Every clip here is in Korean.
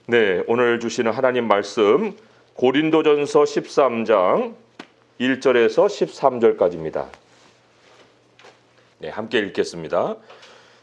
네, 오늘 주시는 하나님 말씀 고린도전서 13장 1절에서 13절까지입니다. 네, 함께 읽겠습니다.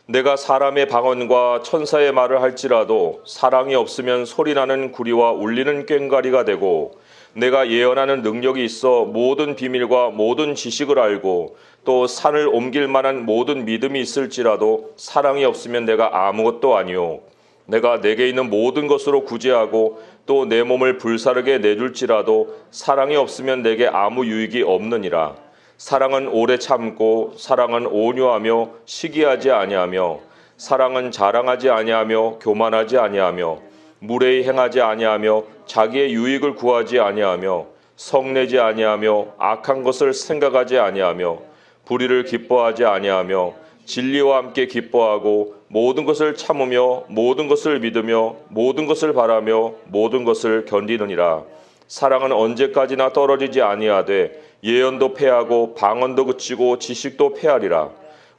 내가 사람의 방언과 천사의 말을 할지라도 사랑이 없으면 소리나는 구리와 울리는 꽹과리가 되고, 내가 예언하는 능력이 있어 모든 비밀과 모든 지식을 알고 또 산을 옮길 만한 모든 믿음이 있을지라도 사랑이 없으면 내가 아무것도 아니요, 내가 내게 있는 모든 것으로 구제하고 또 내 몸을 불사르게 내줄지라도 사랑이 없으면 내게 아무 유익이 없느니라. 사랑은 오래 참고 사랑은 온유하며 시기하지 아니하며 사랑은 자랑하지 아니하며 교만하지 아니하며 무례히 행하지 아니하며 자기의 유익을 구하지 아니하며 성내지 아니하며 악한 것을 생각하지 아니하며 불의를 기뻐하지 아니하며 진리와 함께 기뻐하고 모든 것을 참으며 모든 것을 믿으며 모든 것을 바라며 모든 것을 견디느니라. 사랑은 언제까지나 떨어지지 아니하되 예언도 패하고 방언도 그치고 지식도 패하리라.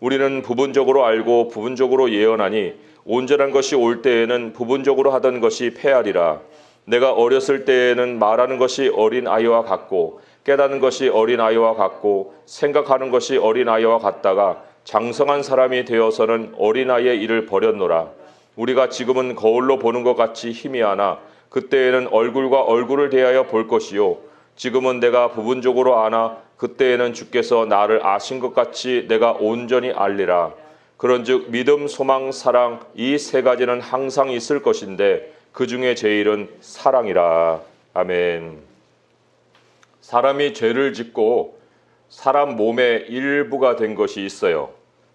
우리는 부분적으로 알고 부분적으로 예언하니 온전한 것이 올 때에는 부분적으로 하던 것이 패하리라. 내가 어렸을 때에는 말하는 것이 어린 아이와 같고 깨닫는 것이 어린 아이와 같고 생각하는 것이 어린 아이와 같다가 장성한 사람이 되어서는 어린아이의 일을 버렸노라. 우리가 지금은 거울로 보는 것 같이 희미하나 그때에는 얼굴과 얼굴을 대하여 볼 것이요, 지금은 내가 부분적으로 아나 그때에는 주께서 나를 아신 것 같이 내가 온전히 알리라. 그런즉 믿음, 소망, 사랑 이 세 가지는 항상 있을 것인데 그 중에 제일은 사랑이라. 아멘. 사람이 죄를 짓고 사람 몸의 일부가 된 것이 있어요.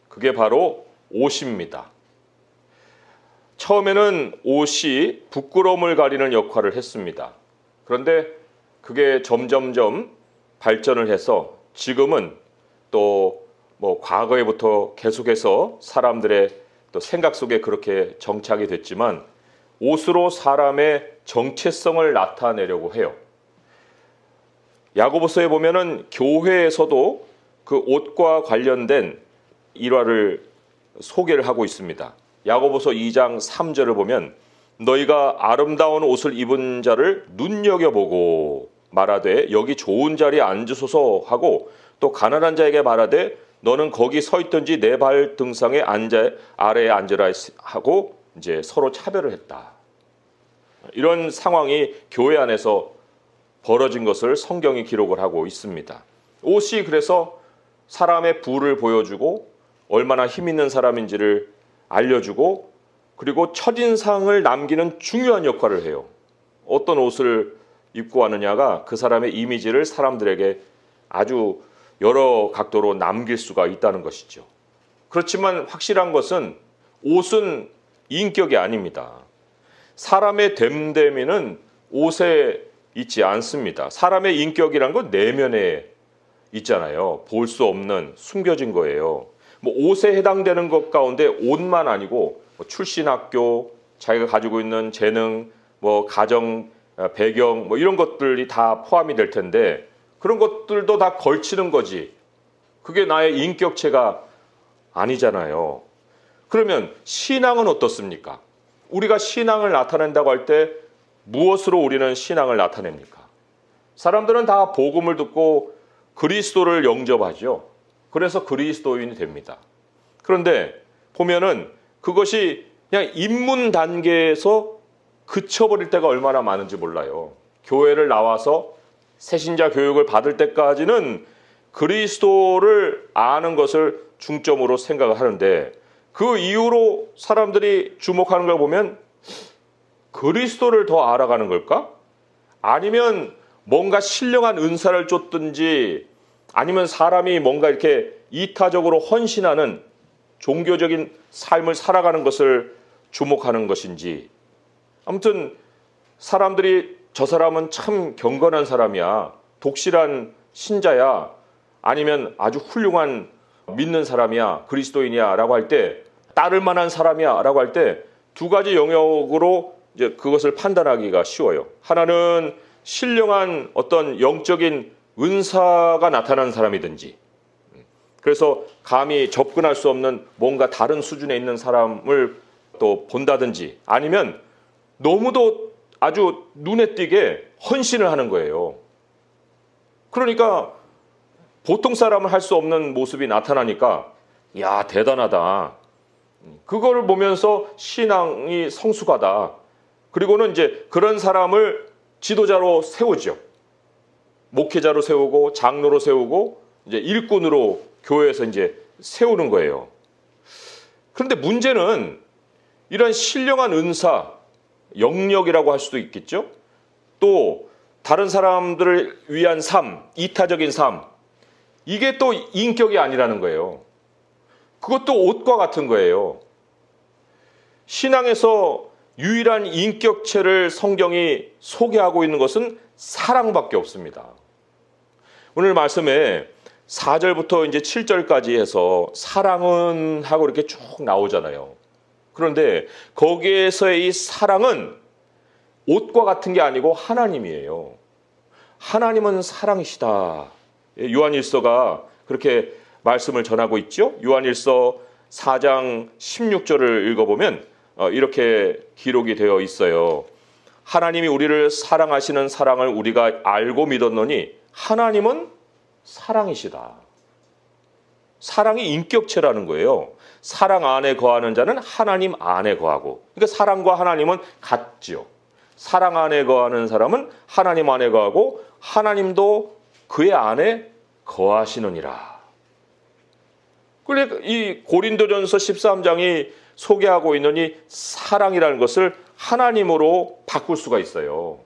그게 바로 옷입니다. 처음에는 옷이 부끄러움을 가리는 역할을 했습니다. 그런데 그게 점점점 발전을 해서 지금은 또 과거에부터 계속해서 사람들의 또 생각 속에 그렇게 정착이 됐지만 옷으로 사람의 정체성을 나타내려고 해요. 야고보서에 보면은 교회에서도 그 옷과 관련된 일화를 소개를 하고 있습니다. 야고보서 2장 3절을 보면 너희가 아름다운 옷을 입은 자를 눈여겨보고 말하되 여기 좋은 자리에 앉으소서 하고 또 가난한 자에게 말하되 너는 거기 서 있든지 내 발 등상에 아래에 앉으라 하고 이제 서로 차별을 했다. 이런 상황이 교회 안에서 벌어진 것을 성경이 기록을 하고 있습니다. 옷이 그래서 사람의 부를 보여주고 얼마나 힘 있는 사람인지를 알려주고 그리고 첫인상을 남기는 중요한 역할을 해요. 어떤 옷을 입고 왔느냐가 그 사람의 이미지를 사람들에게 아주 여러 각도로 남길 수가 있다는 것이죠. 그렇지만 확실한 것은 옷은 인격이 아닙니다. 사람의 됨됨이는 옷에 있지 않습니다. 사람의 인격이란 건 내면에 있잖아요. 볼 수 없는 숨겨진 거예요. 옷에 해당되는 것 가운데 옷만 아니고 출신 학교, 자기가 가지고 있는 재능, 가정 배경 이런 것들이 다 포함이 될 텐데 그런 것들도 다 걸치는 거지. 그게 나의 인격체가 아니잖아요. 그러면 신앙은 어떻습니까? 우리가 신앙을 나타낸다고 할 때 무엇으로 우리는 신앙을 나타냅니까? 사람들은 다 복음을 듣고 그리스도를 영접하죠. 그래서 그리스도인이 됩니다. 그런데 보면은 그것이 그냥 입문 단계에서 그쳐버릴 때가 얼마나 많은지 몰라요. 교회를 나와서 새신자 교육을 받을 때까지는 그리스도를 아는 것을 중점으로 생각을 하는데 그 이후로 사람들이 주목하는 걸 보면 그리스도를 더 알아가는 걸까? 아니면 뭔가 신령한 은사를 쫓든지 아니면 사람이 뭔가 이렇게 이타적으로 헌신하는 종교적인 삶을 살아가는 것을 주목하는 것인지. 아무튼 사람들이 저 사람은 참 경건한 사람이야, 독실한 신자야, 아니면 아주 훌륭한 믿는 사람이야, 그리스도인이야 라고 할 때, 따를 만한 사람이야 라고 할 때 두 가지 영역으로 이제 그것을 판단하기가 쉬워요. 하나는 신령한 어떤 영적인 은사가 나타난 사람이든지, 그래서 감히 접근할 수 없는 뭔가 다른 수준에 있는 사람을 또 본다든지, 아니면 너무도 아주 눈에 띄게 헌신을 하는 거예요. 그러니까 보통 사람은 할 수 없는 모습이 나타나니까 야, 대단하다. 그걸 보면서 신앙이 성숙하다. 그리고는 이제 그런 사람을 지도자로 세우죠. 목회자로 세우고 장로로 세우고 이제 일꾼으로 교회에서 이제 세우는 거예요. 그런데 문제는 이런 신령한 은사, 영역이라고 할 수도 있겠죠. 또 다른 사람들을 위한 삶, 이타적인 삶, 이게 또 인격이 아니라는 거예요. 그것도 옷과 같은 거예요. 신앙에서 유일한 인격체를 성경이 소개하고 있는 것은 사랑밖에 없습니다. 오늘 말씀에 4절부터 이제 7절까지 해서 사랑은 하고 이렇게 쭉 나오잖아요. 그런데 거기에서의 이 사랑은 옷과 같은 게 아니고 하나님이에요. 하나님은 사랑이시다. 요한일서가 그렇게 말씀을 전하고 있죠. 요한일서 4장 16절을 읽어보면 이렇게 기록이 되어 있어요. 하나님이 우리를 사랑하시는 사랑을 우리가 알고 믿었노니 하나님은 사랑이시다. 사랑이 인격체라는 거예요. 사랑 안에 거하는 자는 하나님 안에 거하고. 그러니까 사랑과 하나님은 같죠. 사랑 안에 거하는 사람은 하나님 안에 거하고 하나님도 그의 안에 거하시느니라. 그러니까 이 고린도전서 13장이 소개하고 있는 이 사랑이라는 것을 하나님으로 바꿀 수가 있어요.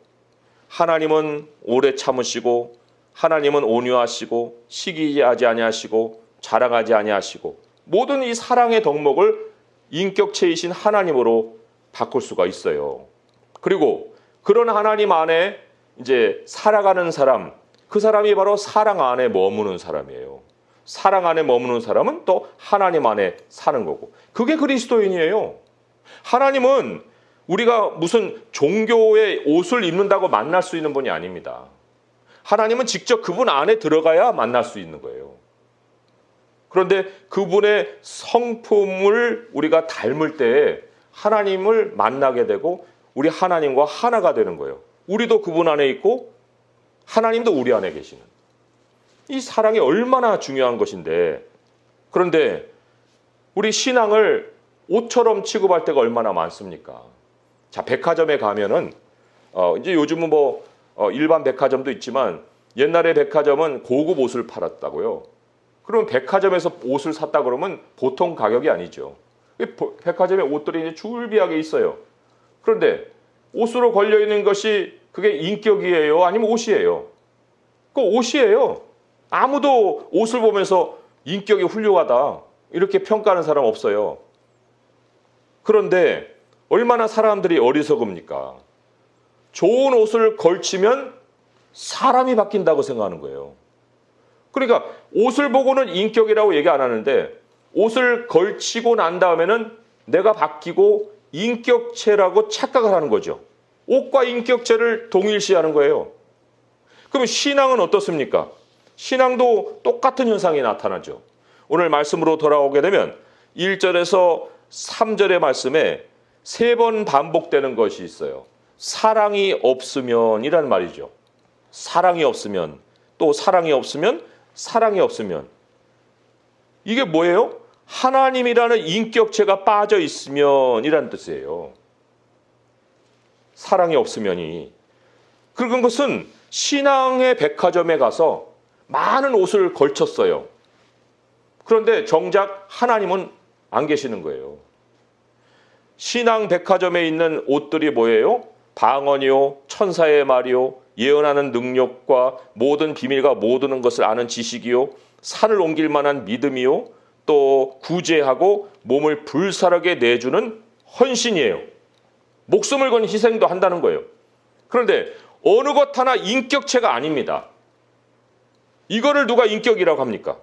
하나님은 오래 참으시고 하나님은 온유하시고 시기하지 아니하시고 자랑하지 아니하시고 모든 이 사랑의 덕목을 인격체이신 하나님으로 바꿀 수가 있어요. 그리고 그런 하나님 안에 이제 살아가는 사람, 그 사람이 바로 사랑 안에 머무는 사람이에요. 사랑 안에 머무는 사람은 또 하나님 안에 사는 거고. 그게 그리스도인이에요. 하나님은 우리가 무슨 종교의 옷을 입는다고 만날 수 있는 분이 아닙니다. 하나님은 직접 그분 안에 들어가야 만날 수 있는 거예요. 그런데 그분의 성품을 우리가 닮을 때 하나님을 만나게 되고 우리 하나님과 하나가 되는 거예요. 우리도 그분 안에 있고 하나님도 우리 안에 계시는. 이 사랑이 얼마나 중요한 것인데, 그런데 우리 신앙을 옷처럼 취급할 때가 얼마나 많습니까? 자, 백화점에 가면은 이제 요즘은 일반 백화점도 있지만 옛날에 백화점은 고급 옷을 팔았다고요. 그러면 백화점에서 옷을 샀다 그러면 보통 가격이 아니죠. 백화점에 옷들이 이제 줄비하게 있어요. 그런데 옷으로 걸려 있는 것이 그게 인격이에요? 아니면 옷이에요? 그 옷이에요. 아무도 옷을 보면서 인격이 훌륭하다 이렇게 평가하는 사람 없어요. 그런데 얼마나 사람들이 어리석습니까? 좋은 옷을 걸치면 사람이 바뀐다고 생각하는 거예요. 그러니까 옷을 보고는 인격이라고 얘기 안 하는데 옷을 걸치고 난 다음에는 내가 바뀌고 인격체라고 착각을 하는 거죠. 옷과 인격체를 동일시하는 거예요. 그럼 신앙은 어떻습니까? 신앙도 똑같은 현상이 나타나죠. 오늘 말씀으로 돌아오게 되면 1절에서 3절의 말씀에 3번 반복되는 것이 있어요. 사랑이 없으면 이란 말이죠. 사랑이 없으면, 또 사랑이 없으면, 사랑이 없으면. 이게 뭐예요? 하나님이라는 인격체가 빠져 있으면 이란 뜻이에요. 사랑이 없으면이. 그런 것은 신앙의 백화점에 가서 많은 옷을 걸쳤어요. 그런데 정작 하나님은 안 계시는 거예요. 신앙 백화점에 있는 옷들이 뭐예요? 방언이요, 천사의 말이요, 예언하는 능력과 모든 비밀과 모든 것을 아는 지식이요, 산을 옮길 만한 믿음이요, 또 구제하고 몸을 불사르게 내주는 헌신이에요. 목숨을 건 희생도 한다는 거예요. 그런데 어느 것 하나 인격체가 아닙니다. 이거를 누가 인격이라고 합니까?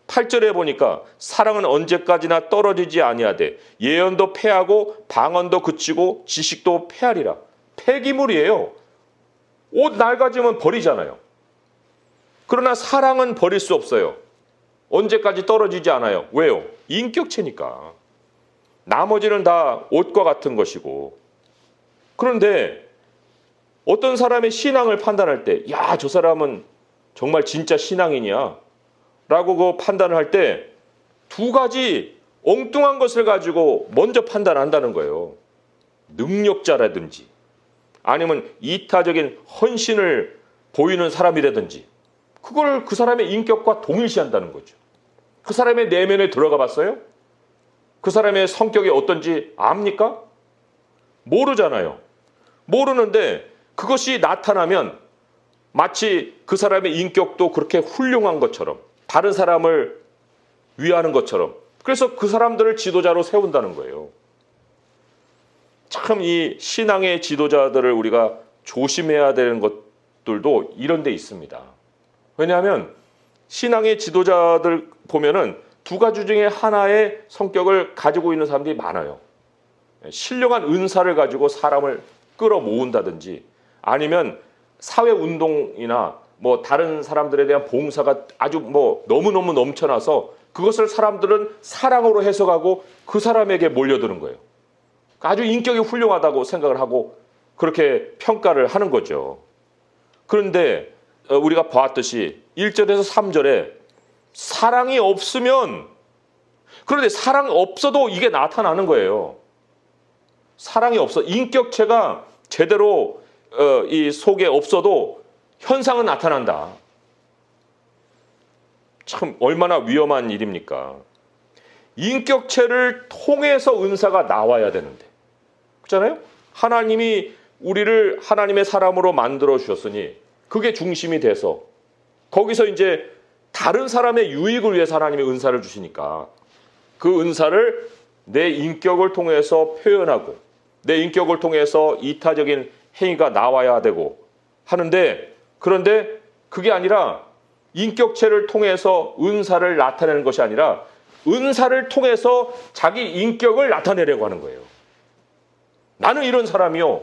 8절에 보니까 사랑은 언제까지나 떨어지지 아니하되 예언도 패하고 방언도 그치고 지식도 패하리라. 폐기물이에요. 옷 낡아지면 버리잖아요. 그러나 사랑은 버릴 수 없어요. 언제까지 떨어지지 않아요. 왜요? 인격체니까. 나머지는 다 옷과 같은 것이고. 그런데 어떤 사람의 신앙을 판단할 때, 야, 저 사람은 정말 진짜 신앙이냐? 라고 그 판단을 할 때 두 가지 엉뚱한 것을 가지고 먼저 판단한다는 거예요. 능력자라든지 아니면 이타적인 헌신을 보이는 사람이라든지 그걸 그 사람의 인격과 동일시한다는 거죠. 그 사람의 내면에 들어가 봤어요? 그 사람의 성격이 어떤지 압니까? 모르잖아요. 모르는데 그것이 나타나면 마치 그 사람의 인격도 그렇게 훌륭한 것처럼 다른 사람을 위하는 것처럼 그래서 그 사람들을 지도자로 세운다는 거예요. 참 이 신앙의 지도자들을 우리가 조심해야 되는 것들도 이런 데 있습니다. 왜냐하면 신앙의 지도자들 보면은 두 가지 중에 하나의 성격을 가지고 있는 사람들이 많아요. 신령한 은사를 가지고 사람을 끌어모은다든지 아니면 사회운동이나 뭐 다른 사람들에 대한 봉사가 아주 뭐 너무너무 넘쳐나서 그것을 사람들은 사랑으로 해석하고 그 사람에게 몰려드는 거예요. 아주 인격이 훌륭하다고 생각을 하고 그렇게 평가를 하는 거죠. 그런데 우리가 봤듯이 1절에서 3절에 사랑이 없으면 그런데 사랑이 없어도 이게 나타나는 거예요. 사랑이 없어 인격체가 제대로 이 속에 없어도 현상은 나타난다. 참 얼마나 위험한 일입니까? 인격체를 통해서 은사가 나와야 되는데 그렇잖아요? 하나님이 우리를 하나님의 사람으로 만들어 주셨으니 그게 중심이 돼서 거기서 이제 다른 사람의 유익을 위해서 하나님의 은사를 주시니까 그 은사를 내 인격을 통해서 표현하고 내 인격을 통해서 이타적인 행위가 나와야 되고 하는데 그런데 그게 아니라 인격체를 통해서 은사를 나타내는 것이 아니라 은사를 통해서 자기 인격을 나타내려고 하는 거예요. 나는 이런 사람이요.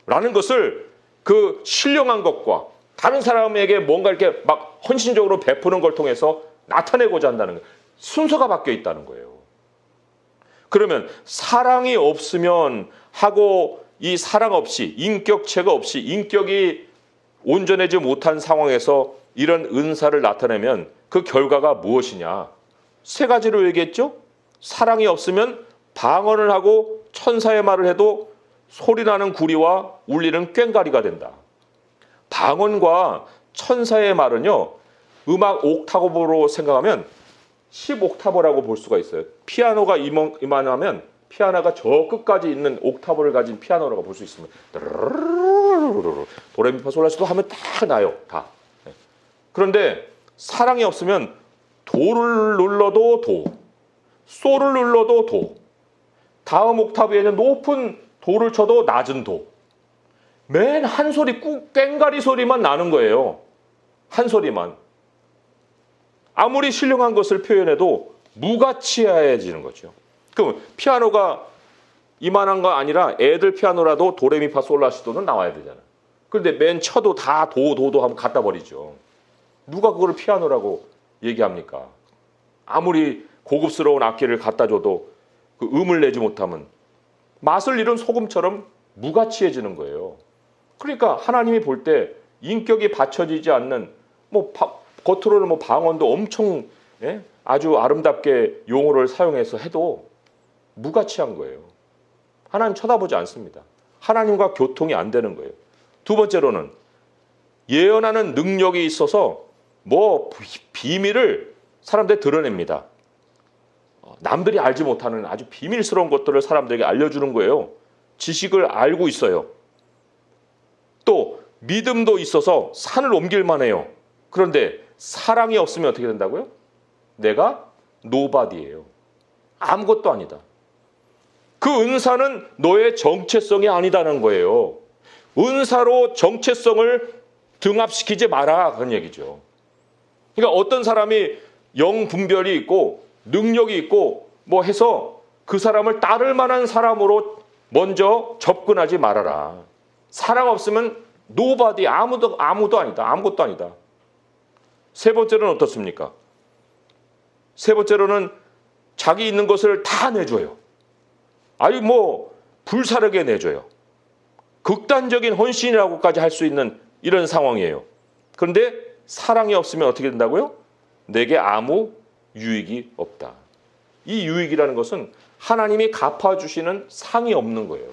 라는 것을 그 신령한 것과 다른 사람에게 뭔가 이렇게 막 헌신적으로 베푸는 걸 통해서 나타내고자 한다는 거예요. 순서가 바뀌어 있다는 거예요. 그러면 사랑이 없으면 하고 이 사랑 없이 인격체가 없이 인격이 온전하지 못한 상황에서 이런 은사를 나타내면 그 결과가 무엇이냐? 세 가지로 얘기했죠. 사랑이 없으면 방언을 하고 천사의 말을 해도 소리나는 구리와 울리는 꽹과리가 된다. 방언과 천사의 말은요. 음악 옥타브로 생각하면 10옥타브라고 볼 수가 있어요. 피아노가 이만하면 피아노가 저 끝까지 있는 옥타브를 가진 피아노라고 볼 수 있습니다. 도레미파솔라시도 하면 다 나요. 다. 그런데 사랑이 없으면 도를 눌러도 도, 소를 눌러도 도, 다음 옥타브에는 높은 도를 쳐도 낮은 도, 맨 한 소리 꽹과리 소리만 나는 거예요. 한 소리만. 아무리 신령한 것을 표현해도 무가치해지는 거죠. 그럼 피아노가 이만한 거 아니라 애들 피아노라도 도레미파솔라시도는 나와야 되잖아요. 그런데 맨 쳐도 다 도도 하면 갖다 버리죠. 누가 그거를 피아노라고 얘기합니까? 아무리 고급스러운 악기를 갖다 줘도 그 음을 내지 못하면 맛을 잃은 소금처럼 무가치해지는 거예요. 그러니까 하나님이 볼 때 인격이 받쳐지지 않는 뭐 겉으로는 뭐 방언도 엄청 아주 아름답게 용어를 사용해서 해도 무가치한 거예요. 하나님 쳐다보지 않습니다. 하나님과 교통이 안 되는 거예요. 두 번째로는 예언하는 능력이 있어서 뭐 비밀을 사람들이 드러냅니다. 남들이 알지 못하는 아주 비밀스러운 것들을 사람들에게 알려주는 거예요. 지식을 알고 있어요. 또 믿음도 있어서 산을 옮길만 해요. 그런데 사랑이 없으면 어떻게 된다고요? 내가 노바디예요. 아무것도 아니다. 그 은사는 너의 정체성이 아니다는 거예요. 은사로 정체성을 등합시키지 마라 그런 얘기죠. 그러니까 어떤 사람이 영분별이 있고 능력이 있고 뭐 해서 그 사람을 따를 만한 사람으로 먼저 접근하지 말아라. 사랑 없으면 노바디 아무도 아니다. 아무것도 아니다. 세 번째로는 어떻습니까? 세 번째로는 자기 있는 것을 다 내줘요. 아니 뭐 불사르게 내줘요. 극단적인 헌신이라고까지 할 수 있는 이런 상황이에요. 그런데 사랑이 없으면 어떻게 된다고요? 내게 아무 유익이 없다. 이 유익이라는 것은 하나님이 갚아주시는 상이 없는 거예요.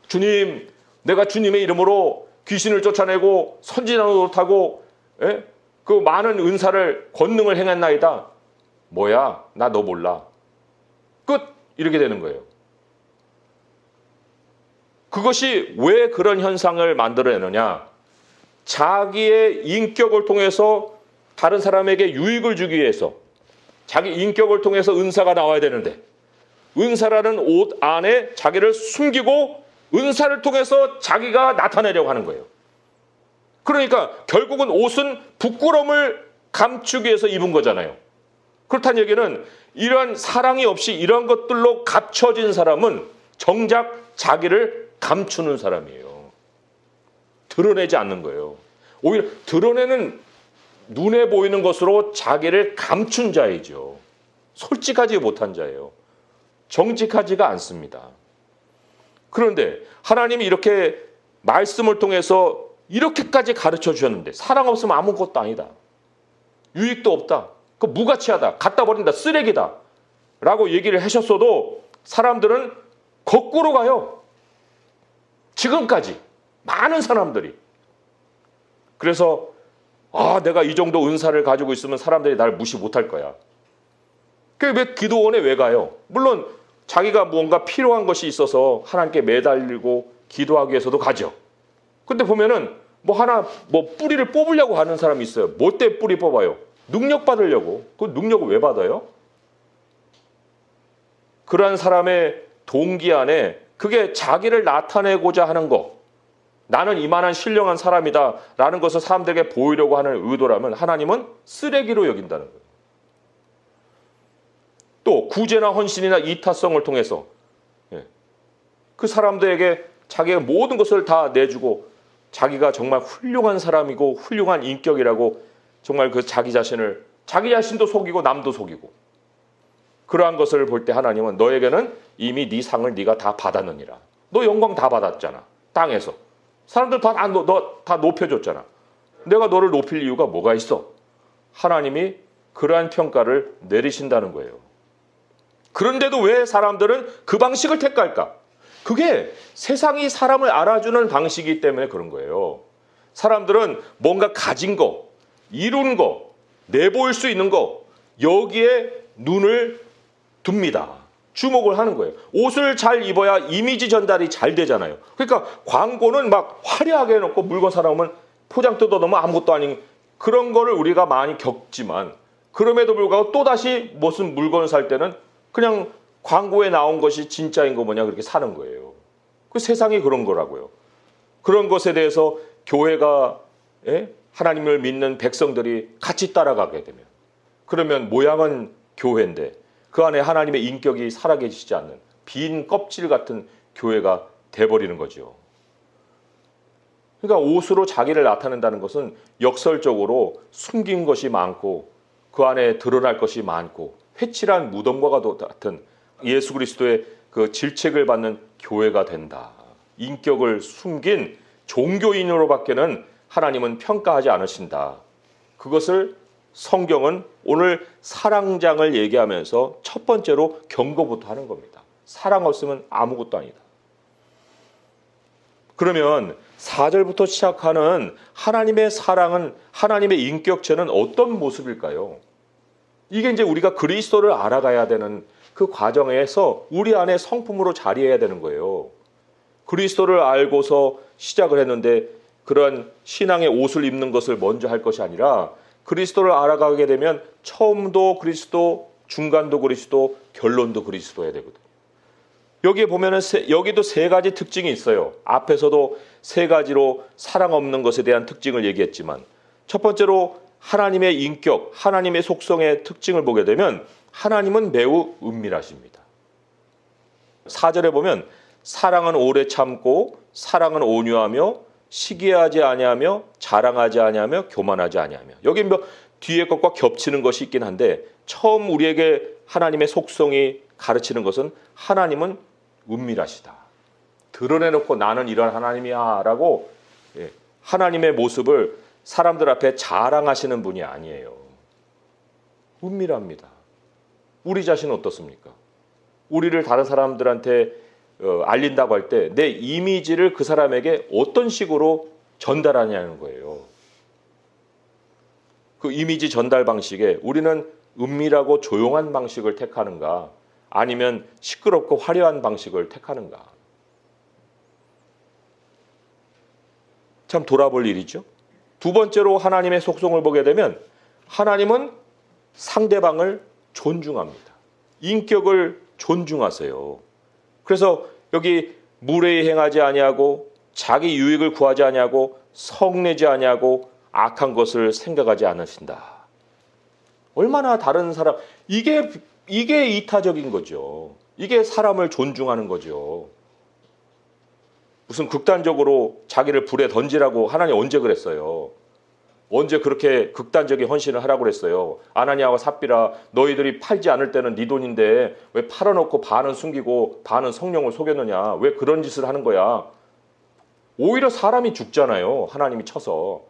주님, 내가 주님의 이름으로 귀신을 쫓아내고 선지자를 노릇하고 그 많은 은사를 권능을 행했나이다. 뭐야? 나 너 몰라. 끝! 이렇게 되는 거예요. 그것이 왜 그런 현상을 만들어내느냐? 자기의 인격을 통해서 다른 사람에게 유익을 주기 위해서 자기 인격을 통해서 은사가 나와야 되는데 은사라는 옷 안에 자기를 숨기고 은사를 통해서 자기가 나타내려고 하는 거예요. 그러니까 결국은 옷은 부끄러움을 감추기 위해서 입은 거잖아요. 그렇다는 얘기는 이러한 사랑이 없이 이러한 것들로 감춰진 사람은 정작 자기를 감추는 사람이에요. 드러내지 않는 거예요. 오히려 드러내는 눈에 보이는 것으로 자기를 감춘 자이죠. 솔직하지 못한 자예요. 정직하지가 않습니다. 그런데 하나님이 이렇게 말씀을 통해서 이렇게까지 가르쳐 주셨는데 사랑 없으면 아무것도 아니다. 유익도 없다. 그 무가치하다. 갖다 버린다. 쓰레기다. 라고 얘기를 하셨어도 사람들은 거꾸로 가요. 지금까지 많은 사람들이. 그래서 내가 이 정도 은사를 가지고 있으면 사람들이 나를 무시 못할 거야. 왜 기도원에 왜 가요? 물론 자기가 뭔가 필요한 것이 있어서 하나님께 매달리고 기도하기 위해서도 가죠. 근데 보면은 뿌리를 뽑으려고 하는 사람이 있어요. 뭐 때문에 뿌리 뽑아요? 능력 받으려고. 그 능력을 왜 받아요? 그러한 사람의 동기 안에 그게 자기를 나타내고자 하는 거. 나는 이만한 신령한 사람이다 라는 것을 사람들에게 보이려고 하는 의도라면 하나님은 쓰레기로 여긴다는 거예요. 또 구제나 헌신이나 이타성을 통해서 그 사람들에게 자기의 모든 것을 다 내주고 자기가 정말 훌륭한 사람이고 훌륭한 인격이라고 정말 그 자기 자신도 속이고 남도 속이고 그러한 것을 볼 때 하나님은 너에게는 이미 네 상을 네가 다 받았느니라. 너 영광 다 받았잖아. 땅에서. 사람들 너 다 높여줬잖아. 내가 너를 높일 이유가 뭐가 있어? 하나님이 그러한 평가를 내리신다는 거예요. 그런데도 왜 사람들은 그 방식을 택할까? 그게 세상이 사람을 알아주는 방식이기 때문에 그런 거예요. 사람들은 뭔가 가진 거, 이룬 거, 내보일 수 있는 거 여기에 눈을 둡니다. 주목을 하는 거예요. 옷을 잘 입어야 이미지 전달이 잘 되잖아요. 그러니까 광고는 막 화려하게 해놓고 물건 사놓으면 포장 뜯어놓으면 아무것도 아닌 그런 거를 우리가 많이 겪지만 그럼에도 불구하고 또다시 무슨 물건을 살 때는 그냥 광고에 나온 것이 진짜인 거 뭐냐 그렇게 사는 거예요. 그 세상이 그런 거라고요. 그런 것에 대해서 교회가 하나님을 믿는 백성들이 같이 따라가게 되면 그러면 모양은 교회인데 그 안에 하나님의 인격이 살아계시지 않는 빈 껍질 같은 교회가 돼버리는 거죠. 그러니까 옷으로 자기를 나타낸다는 것은 역설적으로 숨긴 것이 많고 그 안에 드러날 것이 많고 회칠한 무덤과 같은 예수 그리스도의 그 질책을 받는 교회가 된다. 인격을 숨긴 종교인으로밖에는 하나님은 평가하지 않으신다. 그것을 성경은 오늘 사랑장을 얘기하면서 첫 번째로 경고부터 하는 겁니다. 사랑 없으면 아무것도 아니다. 그러면 4절부터 시작하는 하나님의 사랑은 하나님의 인격체는 어떤 모습일까요? 이게 이제 우리가 그리스도를 알아가야 되는 그 과정에서 우리 안에 성품으로 자리해야 되는 거예요. 그리스도를 알고서 시작을 했는데 그런 신앙의 옷을 입는 것을 먼저 할 것이 아니라 그리스도를 알아가게 되면 처음도 그리스도, 중간도 그리스도, 결론도 그리스도여야 되거든요. 여기에 보면은 여기도 세 가지 특징이 있어요. 앞에서도 세 가지로 사랑 없는 것에 대한 특징을 얘기했지만 첫 번째로 하나님의 인격, 하나님의 속성의 특징을 보게 되면 하나님은 매우 은밀하십니다. 4절에 보면 사랑은 오래 참고 사랑은 온유하며 시기하지 아니하며 자랑하지 아니하며 교만하지 아니하며 여기 뒤에 것과 겹치는 것이 있긴 한데 처음 우리에게 하나님의 속성이 가르치는 것은 하나님은 은밀하시다. 드러내놓고 나는 이런 하나님이야 라고 하나님의 모습을 사람들 앞에 자랑하시는 분이 아니에요. 은밀합니다. 우리 자신은 어떻습니까? 우리를 다른 사람들한테 알린다고 할 때 내 이미지를 그 사람에게 어떤 식으로 전달하냐는 거예요. 그 이미지 전달 방식에 우리는 은밀하고 조용한 방식을 택하는가, 아니면 시끄럽고 화려한 방식을 택하는가. 참 돌아볼 일이죠. 두 번째로 하나님의 속성을 보게 되면 하나님은 상대방을 존중합니다. 인격을 존중하세요. 그래서 여기 무례히 행하지 아니하고 자기 유익을 구하지 아니하고 성내지 아니하고 악한 것을 생각하지 않으신다. 얼마나 다른 사람, 이게 이타적인 거죠. 이게 사람을 존중하는 거죠. 무슨 극단적으로 자기를 불에 던지라고 하나님 언제 그랬어요? 언제 그렇게 극단적인 헌신을 하라고 그랬어요? 아나니아와 삽비라, 너희들이 팔지 않을 때는 네 돈인데 왜 팔아놓고 반은 숨기고 반은 성령을 속였느냐? 왜 그런 짓을 하는 거야? 오히려 사람이 죽잖아요. 하나님이 쳐서.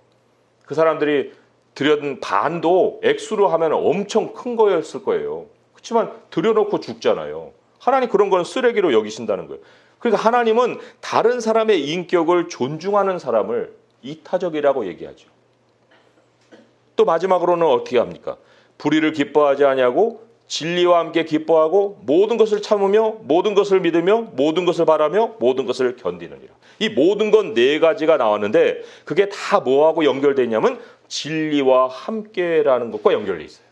그 사람들이 들여든 반도 액수로 하면 엄청 큰 거였을 거예요. 그렇지만 들여놓고 죽잖아요. 하나님 그런 건 쓰레기로 여기신다는 거예요. 그러니까 하나님은 다른 사람의 인격을 존중하는 사람을 이타적이라고 얘기하죠. 또 마지막으로는 어떻게 합니까? 불의를 기뻐하지 아니하고 진리와 함께 기뻐하고 모든 것을 참으며 모든 것을 믿으며 모든 것을 바라며 모든 것을 견디느니라. 이 모든 건 네 가지가 나왔는데 그게 다 뭐하고 연결되어 있냐면 진리와 함께라는 것과 연결되어 있어요.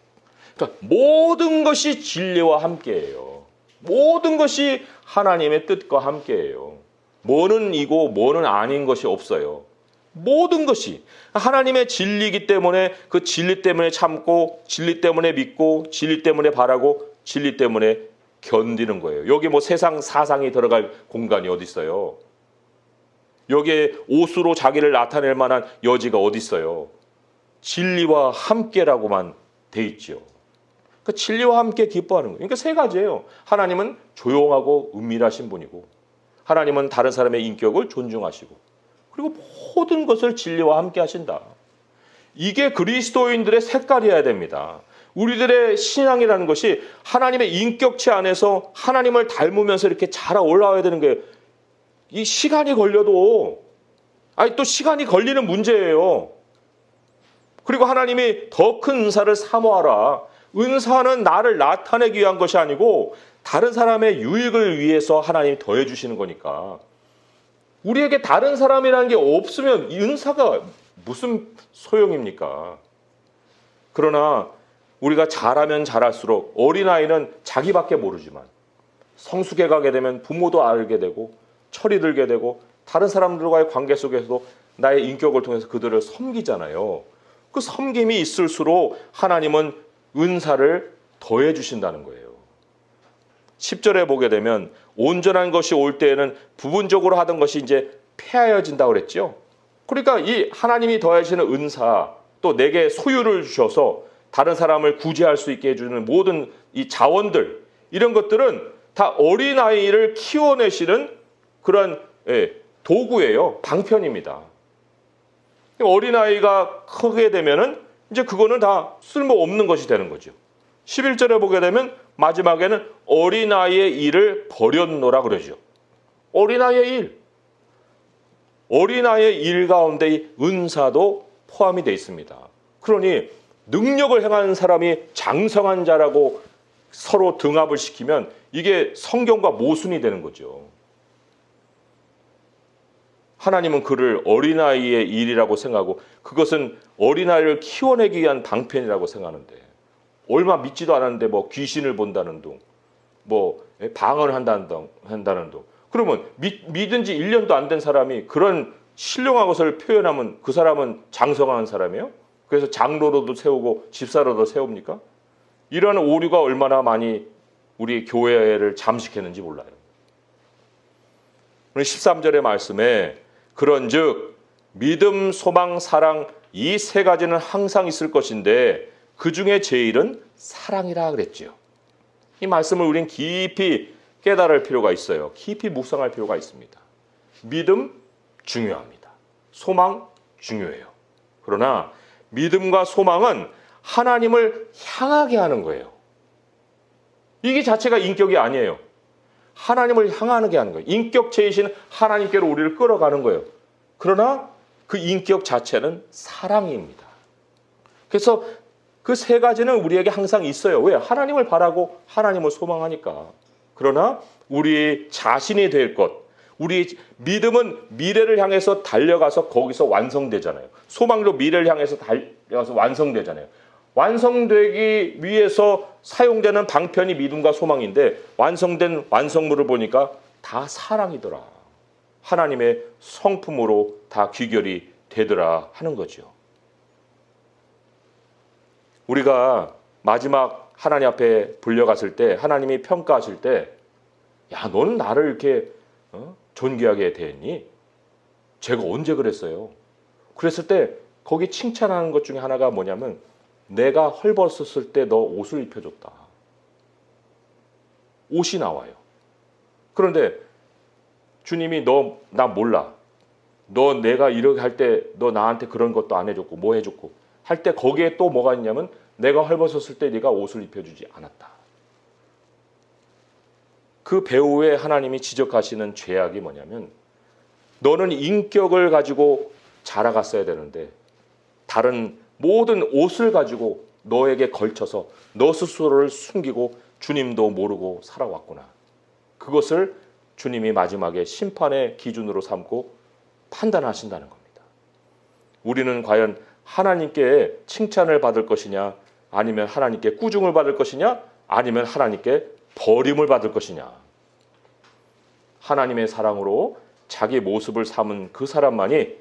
그러니까 모든 것이 진리와 함께예요. 모든 것이 하나님의 뜻과 함께예요. 뭐는 이고 뭐는 아닌 것이 없어요. 모든 것이 하나님의 진리이기 때문에 그 진리 때문에 참고 진리 때문에 믿고 진리 때문에 바라고 진리 때문에 견디는 거예요. 여기 뭐 세상 사상이 들어갈 공간이 어디 있어요? 여기에 옷으로 자기를 나타낼 만한 여지가 어디 있어요? 진리와 함께라고만 돼 있죠. 그 진리와 함께 기뻐하는 거예요. 그러니까 세 가지예요. 하나님은 조용하고 은밀하신 분이고, 하나님은 다른 사람의 인격을 존중하시고, 그리고 모든 것을 진리와 함께 하신다. 이게 그리스도인들의 색깔이어야 됩니다. 우리들의 신앙이라는 것이 하나님의 인격체 안에서 하나님을 닮으면서 이렇게 자라 올라와야 되는 거예요. 이 시간이 걸려도, 또 시간이 걸리는 문제예요. 그리고 하나님이 더 큰 은사를 사모하라. 은사는 나를 나타내기 위한 것이 아니고 다른 사람의 유익을 위해서 하나님이 더해 주시는 거니까. 우리에게 다른 사람이라는 게 없으면 이 은사가 무슨 소용입니까? 그러나 우리가 자라면 자랄수록, 어린아이는 자기밖에 모르지만 성숙해 가게 되면 부모도 알게 되고 철이 들게 되고 다른 사람들과의 관계 속에서도 나의 인격을 통해서 그들을 섬기잖아요. 그 섬김이 있을수록 하나님은 은사를 더해 주신다는 거예요. 10절에 보게 되면 온전한 것이 올 때에는 부분적으로 하던 것이 이제 폐하여진다고 그랬죠. 그러니까 이 하나님이 더하시는 은사, 또 내게 소유를 주셔서 다른 사람을 구제할 수 있게 해주는 모든 이 자원들, 이런 것들은 다 어린아이를 키워내시는 그런 도구예요. 방편입니다. 어린아이가 크게 되면은 이제 그거는 다 쓸모없는 것이 되는 거죠. 11절에 보게 되면 마지막에는 어린아이의 일을 버렸노라 그러죠. 어린아이의 일. 어린아이의 일 가운데 이 은사도 포함이 되어 있습니다. 그러니 능력을 행하는 사람이 장성한 자라고 서로 등합을 시키면 이게 성경과 모순이 되는 거죠. 하나님은 그를 어린아이의 일이라고 생각하고 그것은 어린아이를 키워내기 위한 방편이라고 생각하는데, 얼마 믿지도 않았는데 뭐 귀신을 본다는 둥, 뭐 방언을 한다는 둥. 그러면 믿은 지 1년도 안 된 사람이 그런 신령한 것을 표현하면 그 사람은 장성한 사람이에요? 그래서 장로로도 세우고 집사로도 세웁니까? 이런 오류가 얼마나 많이 우리 교회를 잠식했는지 몰라요. 13절의 말씀에 그런즉 믿음, 소망, 사랑 이 세 가지는 항상 있을 것인데 그 중에 제일은 사랑이라 그랬죠. 이 말씀을 우리는 깊이 깨달을 필요가 있어요. 깊이 묵상할 필요가 있습니다. 믿음 중요합니다. 소망 중요해요. 그러나 믿음과 소망은 하나님을 향하게 하는 거예요. 이게 자체가 인격이 아니에요. 하나님을 향하게 하는 거예요. 인격체이신 하나님께로 우리를 끌어가는 거예요. 그러나 그 인격 자체는 사랑입니다. 그래서 그 세 가지는 우리에게 항상 있어요. 왜? 하나님을 바라고 하나님을 소망하니까. 그러나 우리 자신이 될 것, 우리 믿음은 미래를 향해서 달려가서 거기서 완성되잖아요. 소망도 미래를 향해서 달려가서 완성되잖아요. 완성되기 위해서 사용되는 방편이 믿음과 소망인데 완성된 완성물을 보니까 다 사랑이더라. 하나님의 성품으로 다 귀결이 되더라 하는 거죠. 우리가 마지막 하나님 앞에 불려갔을 때 하나님이 평가하실 때 야, 너는 나를 이렇게 존귀하게 대했니? 제가 언제 그랬어요? 그랬을 때 거기 칭찬하는 것 중에 하나가 뭐냐면 내가 헐벗었을 때 너 옷을 입혀줬다. 옷이 나와요. 그런데 주님이 너 나 몰라. 너 내가 이렇게 할 때 너 나한테 그런 것도 안 해줬고 뭐 해줬고 할 때 거기에 또 뭐가 있냐면 내가 헐벗었을 때 네가 옷을 입혀주지 않았다. 그 배후에 하나님이 지적하시는 죄악이 뭐냐면 너는 인격을 가지고 자라갔어야 되는데 다른 모든 옷을 가지고 너에게 걸쳐서 너 스스로를 숨기고 주님도 모르고 살아왔구나. 그것을 주님이 마지막에 심판의 기준으로 삼고 판단하신다는 겁니다. 우리는 과연 하나님께 칭찬을 받을 것이냐 아니면 하나님께 꾸중을 받을 것이냐 아니면 하나님께 버림을 받을 것이냐. 하나님의 사랑으로 자기 모습을 삼은 그 사람만이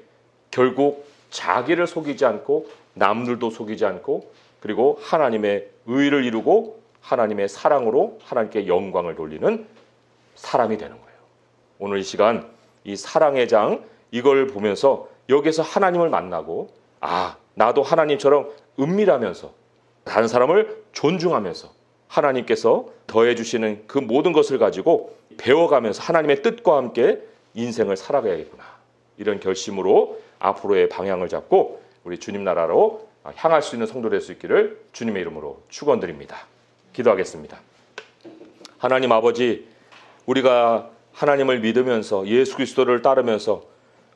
결국 자기를 속이지 않고 남들도 속이지 않고 그리고 하나님의 의를 이루고 하나님의 사랑으로 하나님께 영광을 돌리는 사람이 되는 거예요. 오늘 이 시간 이 사랑의 장 이걸 보면서 여기서 하나님을 만나고 나도 하나님처럼 은밀하면서 다른 사람을 존중하면서 하나님께서 더해 주시는 그 모든 것을 가지고 배워가면서 하나님의 뜻과 함께 인생을 살아가야겠구나. 이런 결심으로 앞으로의 방향을 잡고 우리 주님 나라로 향할 수 있는 성도 될 수 있기를 주님의 이름으로 축원드립니다. 기도하겠습니다. 하나님 아버지, 우리가 하나님을 믿으면서 예수 그리스도를 따르면서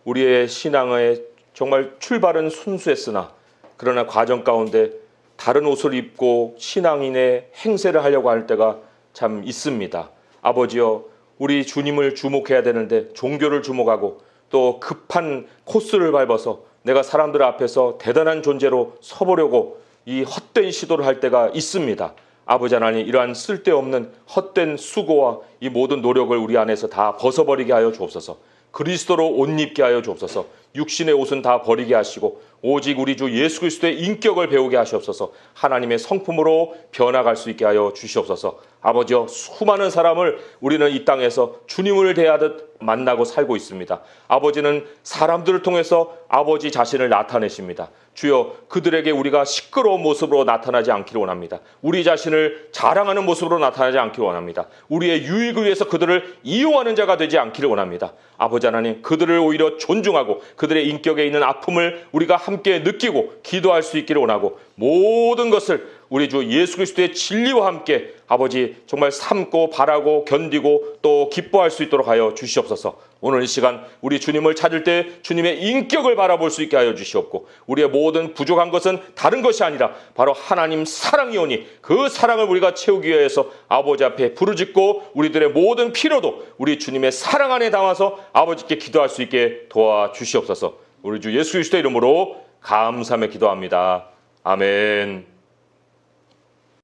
우리의 신앙의 정말 출발은 순수했으나 그러나 과정 가운데 다른 옷을 입고 신앙인의 행세를 하려고 할 때가 참 있습니다. 아버지여, 우리 주님을 주목해야 되는데 종교를 주목하고 또 급한 코스를 밟아서 내가 사람들 앞에서 대단한 존재로 서보려고 이 헛된 시도를 할 때가 있습니다. 아버지 하나님, 이러한 쓸데없는 헛된 수고와 이 모든 노력을 우리 안에서 다 벗어버리게 하여 주옵소서. 그리스도로 옷 입게 하여 주옵소서. 육신의 옷은 다 버리게 하시고 오직 우리 주 예수 그리스도의 인격을 배우게 하시옵소서. 하나님의 성품으로 변화갈 수 있게 하여 주시옵소서. 아버지여, 수많은 사람을 우리는 이 땅에서 주님을 대하듯 만나고 살고 있습니다. 아버지는 사람들을 통해서 아버지 자신을 나타내십니다. 주여, 그들에게 우리가 시끄러운 모습으로 나타나지 않기를 원합니다. 우리 자신을 자랑하는 모습으로 나타나지 않기를 원합니다. 우리의 유익을 위해서 그들을 이용하는 자가 되지 않기를 원합니다. 아버지 하나님, 그들을 오히려 존중하고 그들의 인격에 있는 아픔을 우리가 함께 느끼고 기도할 수 있기를 원하고 모든 것을 우리 주 예수 그리스도의 진리와 함께 아버지 정말 삼고 바라고 견디고 또 기뻐할 수 있도록 하여 주시옵소서. 오늘 이 시간 우리 주님을 찾을 때 주님의 인격을 바라볼 수 있게 하여 주시옵고 우리의 모든 부족한 것은 다른 것이 아니라 바로 하나님 사랑이오니 그 사랑을 우리가 채우기 위해서 아버지 앞에 부르짖고 우리들의 모든 필요도 우리 주님의 사랑 안에 담아서 아버지께 기도할 수 있게 도와주시옵소서. 우리 주 예수 그리스도의 이름으로 감사하며 기도합니다. 아멘.